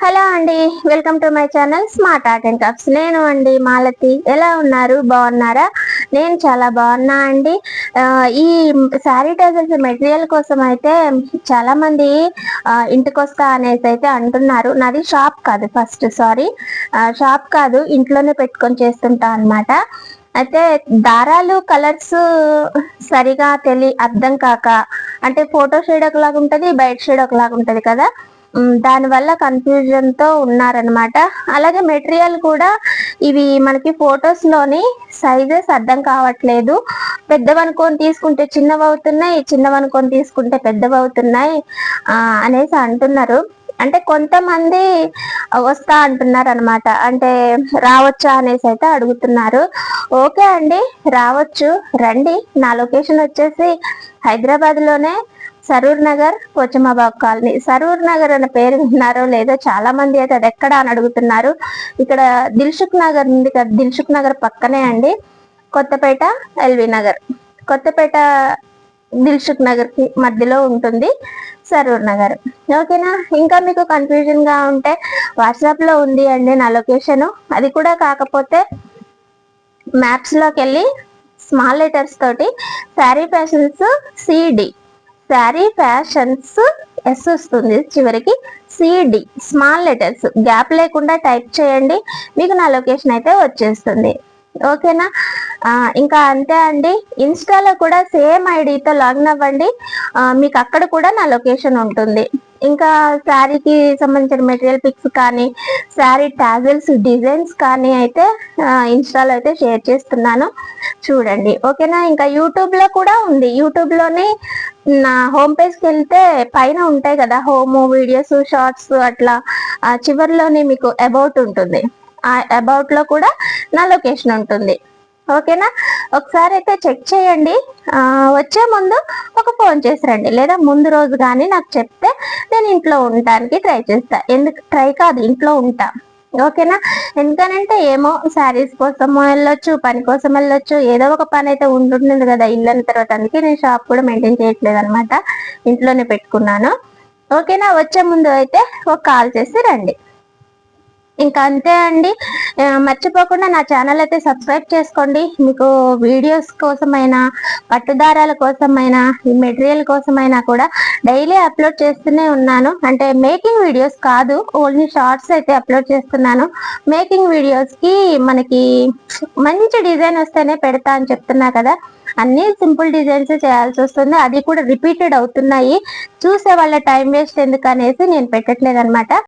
Hello అండి, welcome to my channel smart art and crafts. నేను అండి మాలతి. ఎలా ఉన్నారు? బాగున్నారా? నేను చాలా బాగున్నా అండి. ఈ శారీ టజల్స్ మెటీరియల్ కోసం అయితే చాలా మంది ఇంటికొస్తా అనేసి అయితే అంటున్నారు. నాది షాప్ కాదు, ఫస్ట్ సారీ, షాప్ కాదు, ఇంట్లోనే పెట్టుకొని చేస్తుంటా అన్నమాట. అయితే దారాలు కలర్స్ సరిగా అర్థం కాక, అంటే ఫోటో షేడ్ ఒకలాగా ఉంటది, బయట షేడ్ ఒకలాగా ఉంటది కదా, దాని వల్ల కన్ఫ్యూజన్ తో ఉన్నారనమాట. అలాగే మెటీరియల్ కూడా ఇవి మనకి ఫొటోస్ లోని సైజెస్ అర్థం కావట్లేదు. పెద్దవనుకొని తీసుకుంటే చిన్నవి అవుతున్నాయి, చిన్నవనుకొని తీసుకుంటే పెద్దవి అవుతున్నాయి అనేసి అంటున్నారు. అంటే కొంతమంది వస్తా అంటున్నారు అనమాట, అంటే రావచ్చా అనేసి అయితే అడుగుతున్నారు. ఓకే అండి, రావచ్చు, రండి. నా లొకేషన్ వచ్చేసి హైదరాబాద్ లోనే సరూర్ నగర్, పోచమ్మాబాగ్ కాలనీ. సరూర్ నగర్ అనే పేరు విన్నారో లేదో చాలా మంది అయితే అది ఎక్కడ అని అడుగుతున్నారు. ఇక్కడ దిల్సుఖ్ నగర్ ఉంది కదా, దిల్సుఖ్ నగర్ పక్కనే అండి కొత్తపేట, ఎల్వి నగర్. కొత్తపేట దిల్సుఖ్ నగర్ కి మధ్యలో ఉంటుంది సరూర్ నగర్. ఓకేనా? ఇంకా మీకు కన్ఫ్యూజన్ గా ఉంటే వాట్సాప్ లో ఉంది అండి నా లొకేషన్. అది కూడా కాకపోతే మ్యాప్స్ లోకి వెళ్ళి స్మాల్ లెటర్స్ తోటి sari fashions CD, sari fashions S వస్తుంది చివరికి, సిడి స్మాల్ లెటర్స్ గ్యాప్ లేకుండా టైప్ చేయండి, మీకు నా లొకేషన్ అయితే వచ్చేస్తుంది. ఓకేనా? ఇంకా అంతే అండి. ఇన్స్టాలో కూడా సేమ్ ఐడితో లాగిన్ అవ్వండి, మీకు అక్కడ కూడా నా లొకేషన్ ఉంటుంది. ఇంకా శారీకి సంబంధించిన మెటీరియల్ పిక్స్ కానీ, శారీ టాజిల్స్ డిజైన్స్ కానీ అయితే ఇన్స్టాలో అయితే షేర్ చేస్తున్నాను, చూడండి. ఓకేనా? ఇంకా యూట్యూబ్ లో కూడా ఉంది. యూట్యూబ్ లోని నా హోమ్ పేజ్కి వెళ్తే పైన ఉంటాయి కదా హోమ్ వీడియోస్, షార్ట్స్, అట్లా చివరిలోని మీకు అబౌట్ ఉంటుంది. ఆ అబౌట్ లో కూడా నా లొకేషన్ ఉంటుంది. ఓకేనా? ఒకసారి అయితే చెక్ చేయండి. వచ్చే ముందు ఒక ఫోన్ చేసి రండి, లేదా ముందు రోజు కానీ నాకు చెప్తే నేను ఇంట్లో ఉండటానికి ట్రై చేస్తా. ఎందుకు ట్రై కాదు, ఇంట్లో ఉంటా. ఓకేనా? ఎందుకనంటే ఏమో శారీస్ కోసం వెళ్ళొచ్చు, పని కోసం వెళ్ళొచ్చు, ఏదో ఒక పని అయితే ఉంటుంటుంది కదా ఇల్లు తర్వాత. అందుకే నేను షాప్ కూడా మెయింటైన్ చేయట్లేదు అనమాట, ఇంట్లోనే పెట్టుకున్నాను. ఓకేనా? వచ్చే ముందు అయితే ఒక కాల్ చేసి రండి. ఇంకా అంతే అండి. మర్చిపోకుండా నా ఛానల్ అయితే సబ్స్క్రైబ్ చేసుకోండి. మీకు వీడియోస్ కోసమైనా, పట్టుదారాల కోసమైనా, ఈ మెటీరియల్ కోసమైనా కూడా డైలీ అప్లోడ్ చేస్తూనే ఉన్నాను. అంటే మేకింగ్ వీడియోస్ కాదు, ఓన్లీ షార్ట్స్ అయితే అప్లోడ్ చేస్తున్నాను. మేకింగ్ వీడియోస్ కి మనకి మంచి డిజైన్ వస్తేనే పెడతా అని చెప్తున్నా కదా, అన్ని సింపుల్ డిజైన్స్ చేయాల్సి వస్తుంది, అది కూడా రిపీటెడ్ అవుతున్నాయి. చూసే వాళ్ళ టైం వేస్ట్ ఎందుకు అనేసి నేను పెట్టట్లేదు అనమాట.